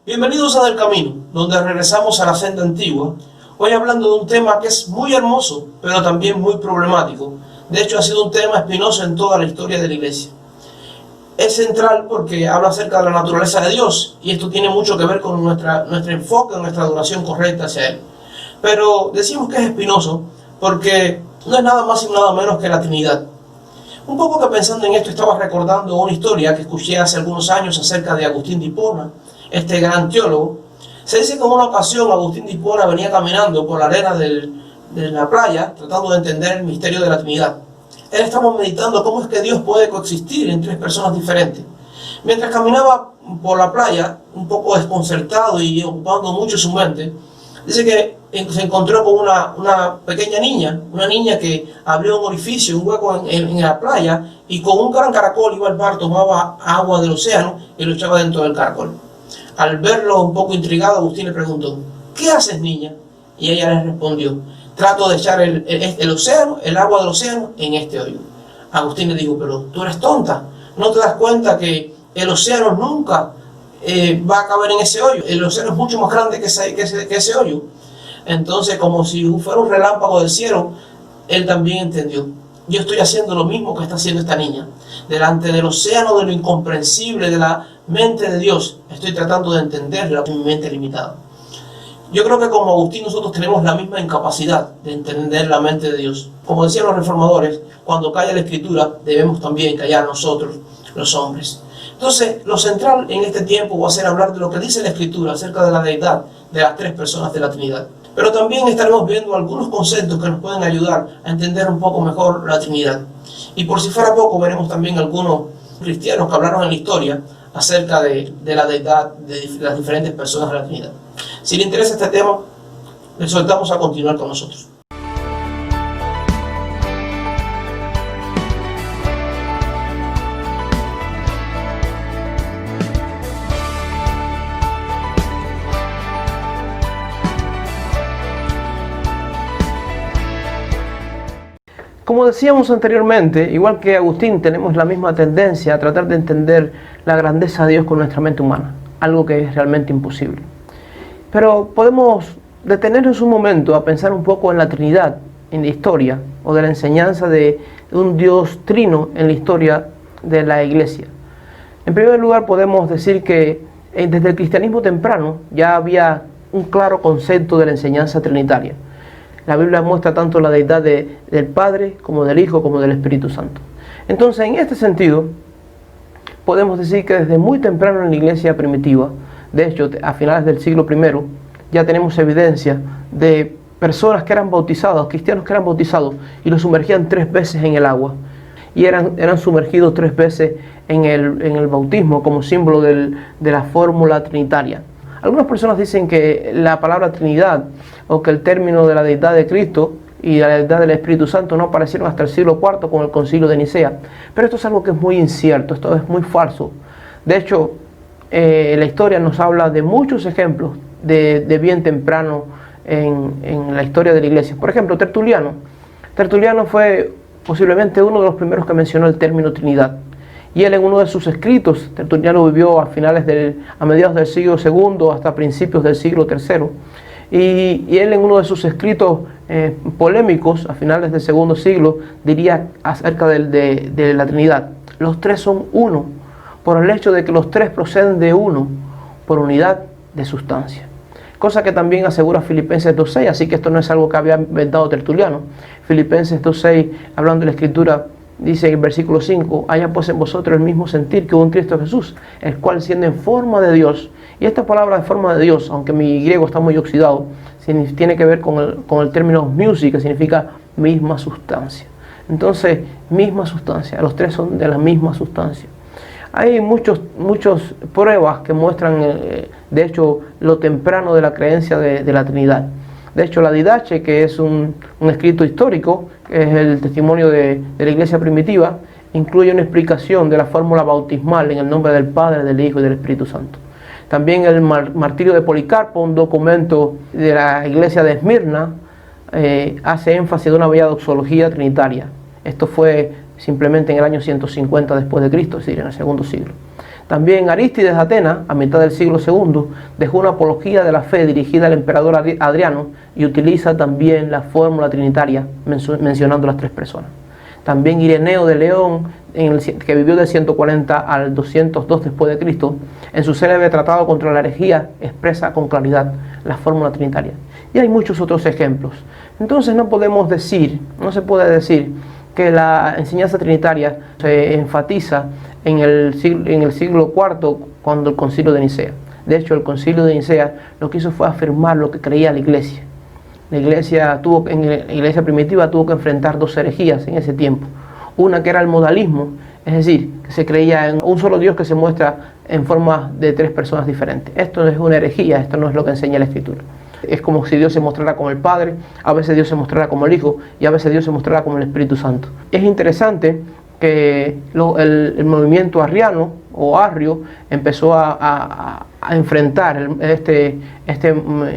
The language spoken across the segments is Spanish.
Bienvenidos a Del Camino, donde regresamos a la senda antigua, hoy hablando de un tema que es muy hermoso, pero también muy problemático. De hecho, ha sido un tema espinoso en toda la historia de la Iglesia. Es central porque habla acerca de la naturaleza de Dios, y esto tiene mucho que ver con nuestro enfoque, nuestra adoración correcta hacia Él. Pero decimos que es espinoso porque no es nada más y nada menos que la Trinidad. Un poco que pensando en esto estaba recordando una historia que escuché hace algunos años acerca de Agustín de Hipona, este gran teólogo. Se dice que en una ocasión Agustín de Hipona venía caminando por la arena de la playa tratando de entender el misterio de la Trinidad. Él estaba meditando cómo es que Dios puede coexistir en tres personas diferentes. Mientras caminaba por la playa, un poco desconcertado y ocupando mucho su mente, dice que se encontró con una pequeña niña, una niña que abrió un orificio, un hueco en la playa, y con un gran caracol iba al mar, tomaba agua del océano y lo echaba dentro del caracol. Al verlo un poco intrigado, Agustín le preguntó: ¿qué haces, niña? Y ella le respondió: trato de echar el agua del océano en este hoyo. Agustín le dijo: pero tú eres tonta, ¿no te das cuenta que el océano nunca va a caber en ese hoyo? El océano es mucho más grande que ese hoyo. Entonces, como si fuera un relámpago del cielo, él también entendió: yo estoy haciendo lo mismo que está haciendo esta niña. Delante del océano de lo incomprensible, de la mente de Dios, estoy tratando de entenderla con mi mente limitada. Yo creo que como Agustín nosotros tenemos la misma incapacidad de entender la mente de Dios. Como decían los reformadores, cuando calla la Escritura, debemos también callar nosotros, los hombres. Entonces, lo central en este tiempo va a ser hablar de lo que dice la Escritura acerca de la deidad de las tres personas de la Trinidad. Pero también estaremos viendo algunos conceptos que nos pueden ayudar a entender un poco mejor la Trinidad. Y por si fuera poco, veremos también algunos cristianos que hablaron en la historia acerca de la deidad de las diferentes personas de la Trinidad. Si le interesa este tema, les soltamos a continuar con nosotros. Como decíamos anteriormente, igual que Agustín, tenemos la misma tendencia a tratar de entender la grandeza de Dios con nuestra mente humana, algo que es realmente imposible. Pero podemos detenernos un momento a pensar un poco en la Trinidad, en la historia, o de la enseñanza de un Dios trino en la historia de la Iglesia. En primer lugar, podemos decir que desde el cristianismo temprano ya había un claro concepto de la enseñanza trinitaria. La Biblia muestra tanto la deidad del Padre, como del Hijo, como del Espíritu Santo. Entonces, en este sentido, podemos decir que desde muy temprano en la iglesia primitiva, de hecho, a finales del siglo I, ya tenemos evidencia de personas que eran bautizadas, cristianos que eran bautizados, y los sumergían 3 veces en el agua. Y eran sumergidos 3 veces en el bautismo, como símbolo de la fórmula trinitaria. Algunas personas dicen que la palabra Trinidad, o que el término de la deidad de Cristo y la deidad del Espíritu Santo no aparecieron hasta el siglo IV con el Concilio de Nicea. Pero esto es algo que es muy incierto, esto es muy falso. De hecho, la historia nos habla de muchos ejemplos de bien temprano en la historia de la iglesia. Por ejemplo, Tertuliano. Tertuliano fue posiblemente uno de los primeros que mencionó el término Trinidad. Y él en uno de sus escritos, Tertuliano vivió a mediados del siglo II hasta principios del siglo III, y él en uno de sus escritos polémicos a finales del segundo siglo diría acerca de la Trinidad: los tres son uno, por el hecho de que los tres proceden de uno, por unidad de sustancia. Cosa que también asegura Filipenses 2.6, así que esto no es algo que había inventado Tertuliano. Filipenses 2.6, hablando de la Escritura, dice en el versículo 5: haya pues en vosotros el mismo sentir que hubo en Cristo Jesús, el cual siendo en forma de Dios. Y esta palabra de forma de Dios, aunque mi griego está muy oxidado, tiene que ver con el término music, que significa misma sustancia. Entonces, misma sustancia, los tres son de la misma sustancia. Hay muchas pruebas que muestran, de hecho, lo temprano de la creencia de la Trinidad. De hecho, la Didache, que es un escrito histórico, que es el testimonio de la iglesia primitiva, incluye una explicación de la fórmula bautismal en el nombre del Padre, del Hijo y del Espíritu Santo. También el martirio de Policarpo, un documento de la iglesia de Esmirna, hace énfasis de una bella doxología trinitaria. Esto fue simplemente en el año 150 después de Cristo, es decir, en el segundo siglo. También Arístides de Atenas, a mitad del siglo II, dejó una apología de la fe dirigida al emperador Adriano y utiliza también la fórmula trinitaria mencionando las tres personas. También Ireneo de León, que vivió del 140 al 202 después de Cristo, en su célebre tratado contra la herejía expresa con claridad la fórmula trinitaria. Y hay muchos otros ejemplos. Entonces no se puede decir que la enseñanza trinitaria se enfatiza en el siglo IV cuando el concilio de Nicea. De hecho, el concilio de Nicea lo que hizo fue afirmar lo que creía la iglesia. La iglesia primitiva tuvo que enfrentar dos herejías en ese tiempo. Una que era el modalismo, es decir, que se creía en un solo Dios que se muestra en forma de tres personas diferentes. Esto es una herejía, esto no es lo que enseña la Escritura. Es como si Dios se mostrara como el Padre, a veces Dios se mostrara como el Hijo y a veces Dios se mostrara como el Espíritu Santo. Es interesante que el movimiento arriano o arrio empezó a enfrentar este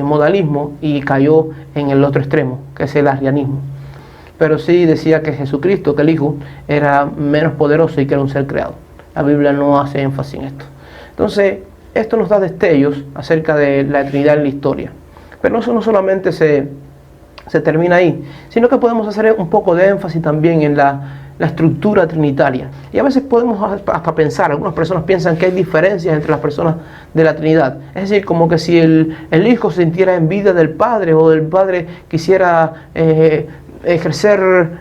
modalismo y cayó en el otro extremo, que es el arrianismo. Pero sí decía que Jesucristo, que el Hijo, era menos poderoso y que era un ser creado. La Biblia no hace énfasis en esto. Entonces, esto nos da destellos acerca de la Trinidad en la historia. Pero eso no solamente se termina ahí, sino que podemos hacer un poco de énfasis también en la estructura trinitaria. Y a veces podemos hasta pensar, algunas personas piensan que hay diferencias entre las personas de la Trinidad. Es decir, como que si el Hijo sintiera envidia del Padre o el Padre quisiera ejercer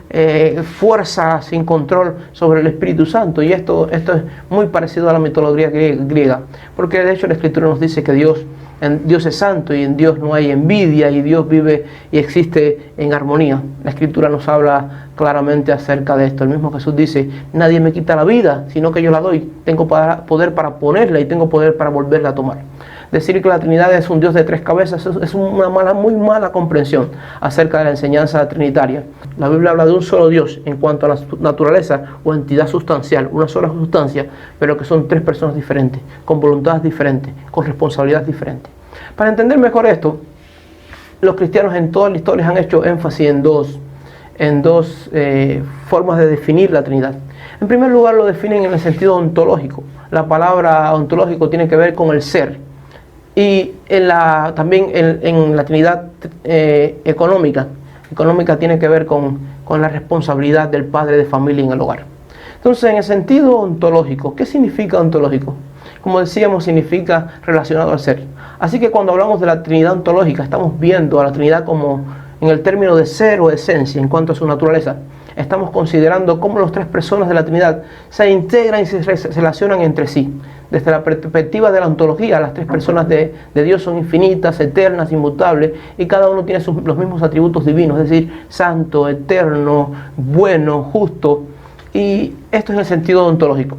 fuerza sin control sobre el Espíritu Santo. Y esto es muy parecido a la mitología griega, porque de hecho la Escritura nos dice que Dios es santo y en Dios no hay envidia y Dios vive y existe en armonía. La Escritura nos habla claramente acerca de esto. El mismo Jesús dice: nadie me quita la vida, sino que yo la doy. Tengo poder para ponerla y tengo poder para volverla a tomar. Decir que la Trinidad es un Dios de tres cabezas es una muy mala comprensión acerca de la enseñanza trinitaria. La Biblia habla de un solo Dios en cuanto a la naturaleza o entidad sustancial, una sola sustancia, pero que son tres personas diferentes, con voluntades diferentes, con responsabilidades diferentes. Para entender mejor esto, los cristianos en toda la historia han hecho énfasis en dos formas de definir la Trinidad. En primer lugar, lo definen en el sentido ontológico. La palabra ontológico tiene que ver con el ser. Y también en la Trinidad económica tiene que ver con la responsabilidad del padre de familia en el hogar. Entonces, en el sentido ontológico, ¿qué significa ontológico? Como decíamos, significa relacionado al ser. Así que cuando hablamos de la Trinidad ontológica, estamos viendo a la Trinidad como en el término de ser o esencia en cuanto a su naturaleza. Estamos considerando cómo las tres personas de la Trinidad se integran y se relacionan entre sí. Desde la perspectiva de la ontología, las tres personas de Dios son infinitas, eternas, inmutables, y cada uno tiene los mismos atributos divinos, es decir, santo, eterno, bueno, justo. Y esto es el sentido ontológico.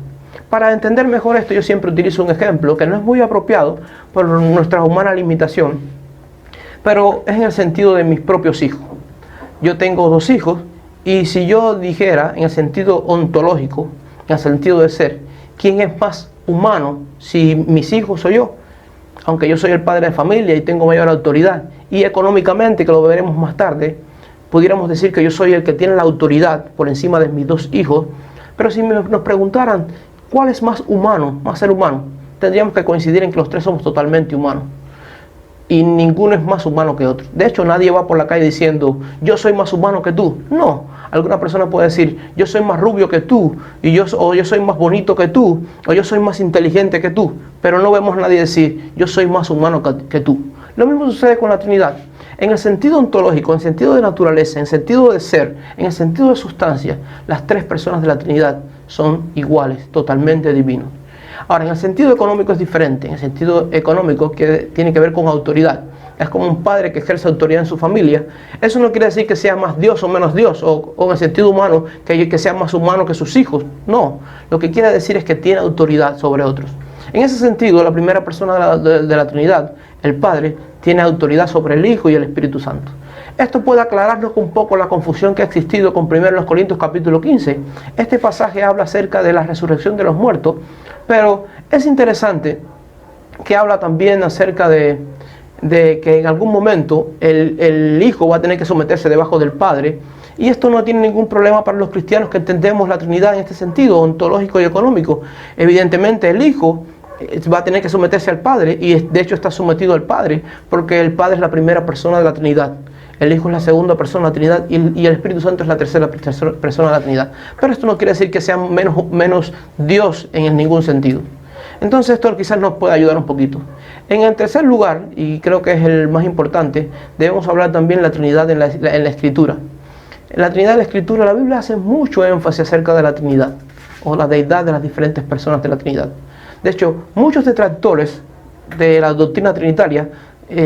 Para entender mejor esto, yo siempre utilizo un ejemplo que no es muy apropiado por nuestra humana limitación, pero es en el sentido de mis propios hijos. Yo tengo dos hijos, y si yo dijera en el sentido ontológico, en el sentido de ser, ¿quién es más humano? Si mis hijos o yo, aunque yo soy el padre de familia y tengo mayor autoridad, y económicamente, que lo veremos más tarde, pudiéramos decir que yo soy el que tiene la autoridad por encima de mis dos hijos. Pero si nos preguntaran ¿cuál es más humano, más ser humano?, tendríamos que coincidir en que los tres somos totalmente humanos. Y ninguno es más humano que otro. De hecho, nadie va por la calle diciendo yo soy más humano que tú. No. Alguna persona puede decir yo soy más rubio que tú, o yo soy más bonito que tú, o yo soy más inteligente que tú. Pero no vemos a nadie decir yo soy más humano que tú. Lo mismo sucede con la Trinidad. En el sentido ontológico, en el sentido de naturaleza, en el sentido de ser, en el sentido de sustancia, las tres personas de la Trinidad son iguales, totalmente divinos. Ahora, en el sentido económico es diferente. En el sentido económico, que tiene que ver con autoridad. Es como un padre que ejerce autoridad en su familia. Eso no quiere decir que sea más Dios o menos Dios, o en el sentido humano, que sea más humano que sus hijos. No, lo que quiere decir es que tiene autoridad sobre otros. En ese sentido, la primera persona de la Trinidad, el Padre, tiene autoridad sobre el Hijo y el Espíritu Santo. Esto puede aclararnos un poco la confusión que ha existido con 1 Corintios capítulo 15. Este pasaje habla acerca de la resurrección de los muertos, pero es interesante que habla también acerca de que en algún momento el Hijo va a tener que someterse debajo del Padre, Y esto no tiene ningún problema para los cristianos que entendemos la Trinidad en este sentido, ontológico y económico. Evidentemente el Hijo va a tener que someterse al Padre, y de hecho está sometido al Padre, porque el Padre es la primera persona de la Trinidad. El Hijo es la segunda persona de la Trinidad y el Espíritu Santo es la tercera persona de la Trinidad. Pero esto no quiere decir que sean menos Dios en ningún sentido. Entonces esto quizás nos pueda ayudar un poquito. En el tercer lugar, y creo que es el más importante, debemos hablar también de la Trinidad en la Escritura. En la Trinidad de la Escritura, la Biblia hace mucho énfasis acerca de la Trinidad, o la deidad de las diferentes personas de la Trinidad. De hecho, muchos detractores de la doctrina trinitaria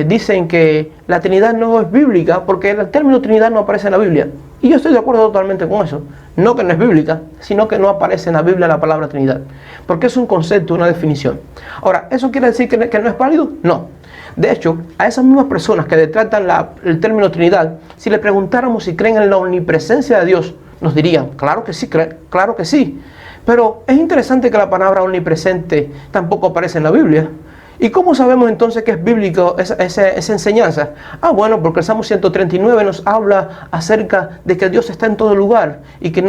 dicen que la Trinidad no es bíblica porque el término Trinidad no aparece en la Biblia. Y yo estoy de acuerdo totalmente con eso. No que no es bíblica, sino que no aparece en la Biblia la palabra Trinidad. Porque es un concepto, una definición. Ahora, ¿eso quiere decir que no es válido? No. De hecho, a esas mismas personas que detratan el término Trinidad, si le preguntáramos si creen en la omnipresencia de Dios, nos dirían, claro que sí, claro que sí. Pero es interesante que la palabra omnipresente tampoco aparece en la Biblia. ¿Y cómo sabemos entonces que es bíblico esa enseñanza? Bueno, porque el Salmo 139 nos habla acerca de que Dios está en todo lugar y que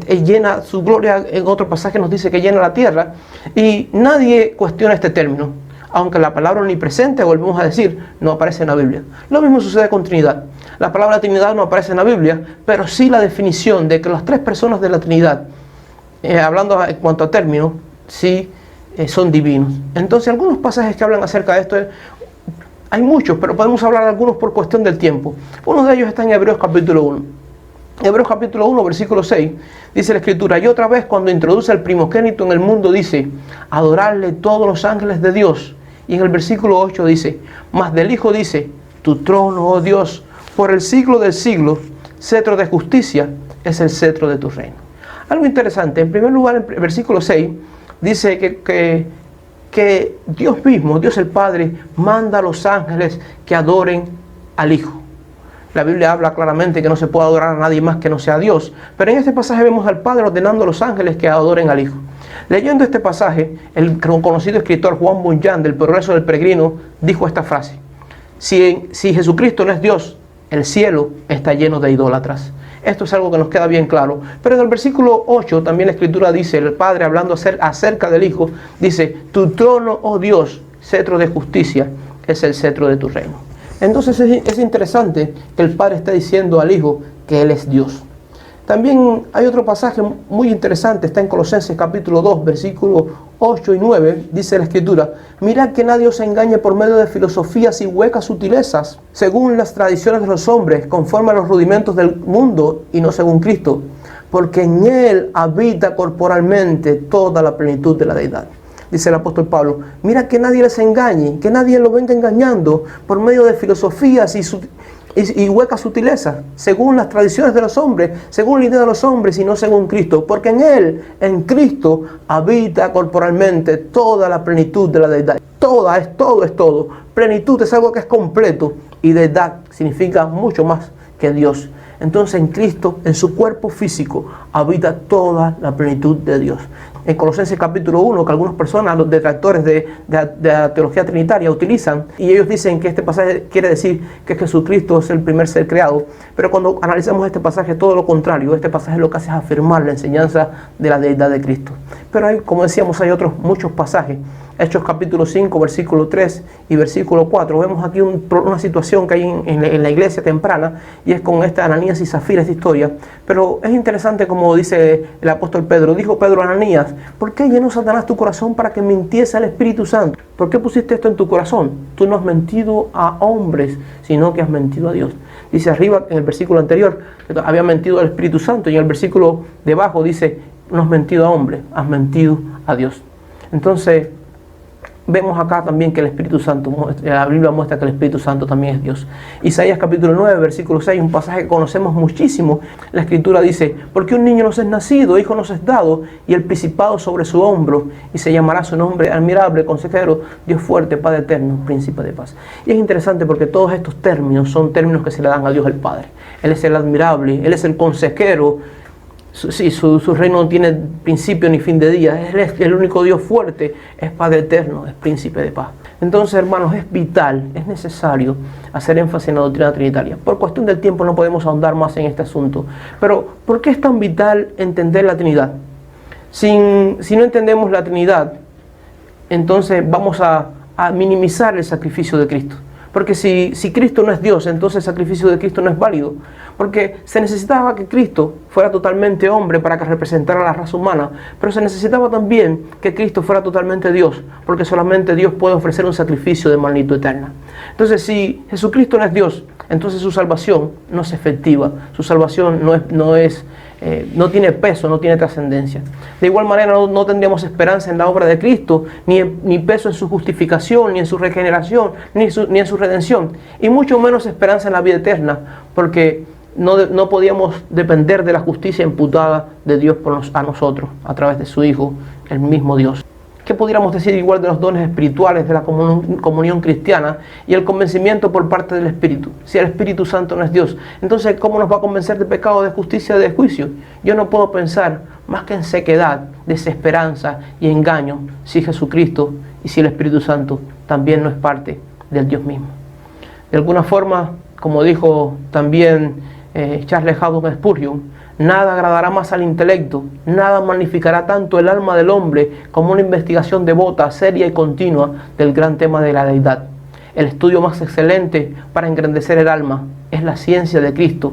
Él llena su gloria. En otro pasaje nos dice que llena la tierra, y nadie cuestiona este término, aunque la palabra omnipresente, volvemos a decir, no aparece en la Biblia. Lo mismo sucede con Trinidad. La palabra Trinidad no aparece en la Biblia, pero sí la definición de que las tres personas de la Trinidad, hablando en cuanto a término, sí son divinos. Entonces, algunos pasajes que hablan acerca de esto, hay muchos, pero podemos hablar de algunos por cuestión del tiempo. Uno de ellos está en Hebreos capítulo 1. Hebreos capítulo 1, versículo 6, dice la Escritura: y otra vez, cuando introduce al primogénito en el mundo, dice, adorarle todos los ángeles de Dios. Y en el versículo 8 dice, mas del Hijo dice, tu trono, oh Dios, por el siglo del siglo, cetro de justicia es el cetro de tu reino. Algo interesante, en primer lugar, en el versículo 6, dice que Dios mismo, Dios el Padre, manda a los ángeles que adoren al Hijo. La Biblia habla claramente que no se puede adorar a nadie más que no sea Dios. Pero en este pasaje vemos al Padre ordenando a los ángeles que adoren al Hijo. Leyendo este pasaje, el conocido escritor Juan Bunyan del Progreso del Peregrino dijo esta frase: si Jesucristo no es Dios, el cielo está lleno de idólatras. Esto es algo que nos queda bien claro. Pero en el versículo 8 también la Escritura dice, el Padre hablando acerca del Hijo, dice, tu trono, oh Dios, cetro de justicia, es el cetro de tu reino. Entonces es interesante que el Padre está diciendo al Hijo que Él es Dios. También hay otro pasaje muy interesante, está en Colosenses capítulo 2, versículos 8 y 9, dice la Escritura, mirad que nadie os engañe por medio de filosofías y huecas sutilezas, según las tradiciones de los hombres, conforme a los rudimentos del mundo y no según Cristo, porque en Él habita corporalmente toda la plenitud de la deidad. Dice el apóstol Pablo, mira que nadie les engañe, que nadie lo venga engañando por medio de filosofías y huecas sutilezas, según las tradiciones de los hombres, según la idea de los hombres y no según Cristo, porque en Él, en Cristo, habita corporalmente toda la plenitud de la deidad. Toda, es todo. Plenitud es algo que es completo, y deidad significa mucho más que Dios. Entonces en Cristo, en su cuerpo físico, habita toda la plenitud de Dios. En Colosenses capítulo 1, que algunas personas, los detractores de la teología trinitaria utilizan, y ellos dicen que este pasaje quiere decir que Jesucristo es el primer ser creado, pero cuando analizamos este pasaje, todo lo contrario. Este pasaje lo que hace es afirmar la enseñanza de la deidad de Cristo. Pero hay, como decíamos, hay otros muchos pasajes. Hechos capítulo 5, versículo 3 y versículo 4. Vemos aquí una situación que hay en la iglesia temprana, y es con esta Ananías y Zafira, esta historia. Pero es interesante como dice el apóstol Pedro. Dijo Pedro a Ananías, ¿por qué llenó Satanás tu corazón para que mintiese al Espíritu Santo? ¿Por qué pusiste esto en tu corazón? Tú no has mentido a hombres, sino que has mentido a Dios. Dice arriba en el versículo anterior, que había mentido al Espíritu Santo, y en el versículo debajo dice, no has mentido a hombres, has mentido a Dios. Entonces, vemos acá también que el Espíritu Santo, la Biblia muestra que el Espíritu Santo también es Dios. Isaías capítulo 9, versículo 6, un pasaje que conocemos muchísimo. La Escritura dice, porque un niño nos es nacido, hijo nos es dado, y el principado sobre su hombro, y se llamará su nombre admirable, consejero, Dios fuerte, Padre eterno, príncipe de paz. Y es interesante porque todos estos términos son términos que se le dan a Dios el Padre. Él es el admirable, Él es el consejero, Su reino no tiene principio ni fin de día. Él es el único Dios fuerte, es Padre eterno, es príncipe de paz. Entonces, hermanos, es vital, es necesario hacer énfasis en la doctrina trinitaria. Por cuestión del tiempo no podemos ahondar más en este asunto. Pero, ¿por qué es tan vital entender la Trinidad? Si no entendemos la Trinidad, entonces vamos a minimizar el sacrificio de Cristo. Porque si Cristo no es Dios, entonces el sacrificio de Cristo no es válido. Porque se necesitaba que Cristo fuera totalmente hombre para que representara a la raza humana, pero se necesitaba también que Cristo fuera totalmente Dios, porque solamente Dios puede ofrecer un sacrificio de magnitud eterna. Entonces, si Jesucristo no es Dios, entonces su salvación no es efectiva, su salvación no tiene peso, no tiene trascendencia. De igual manera no tendríamos esperanza en la obra de Cristo, ni peso en su justificación, ni en su regeneración, ni en su redención, y mucho menos esperanza en la vida eterna, porque no podíamos depender de la justicia imputada de Dios a nosotros, a través de su Hijo, el mismo Dios. ¿Qué pudiéramos decir igual de los dones espirituales de la comunión cristiana y el convencimiento por parte del Espíritu? Si el Espíritu Santo no es Dios, entonces ¿cómo nos va a convencer de pecado, de justicia, de juicio? Yo no puedo pensar más que en sequedad, desesperanza y engaño si Jesucristo y si el Espíritu Santo también no es parte del Dios mismo. De alguna forma, como dijo también Charles Haddon Spurgeon, nada agradará más al intelecto, nada magnificará tanto el alma del hombre como una investigación devota, seria y continua del gran tema de la deidad. El estudio más excelente para engrandecer el alma es la ciencia de Cristo,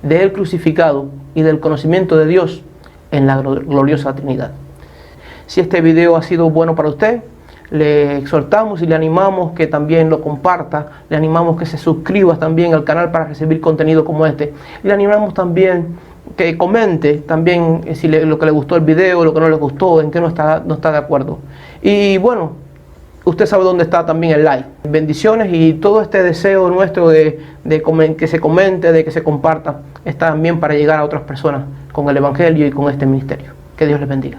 de Él crucificado y del conocimiento de Dios en la gloriosa Trinidad. Si este video ha sido bueno para usted, le exhortamos y le animamos que también lo comparta, le animamos que se suscriba también al canal para recibir contenido como este, y le animamos también que comente también si lo que le gustó el video, lo que no le gustó, en qué no está de acuerdo. Y bueno, usted sabe dónde está también el like. Bendiciones, y todo este deseo nuestro de que se comente, de que se comparta, está también para llegar a otras personas con el Evangelio y con este ministerio. Que Dios les bendiga.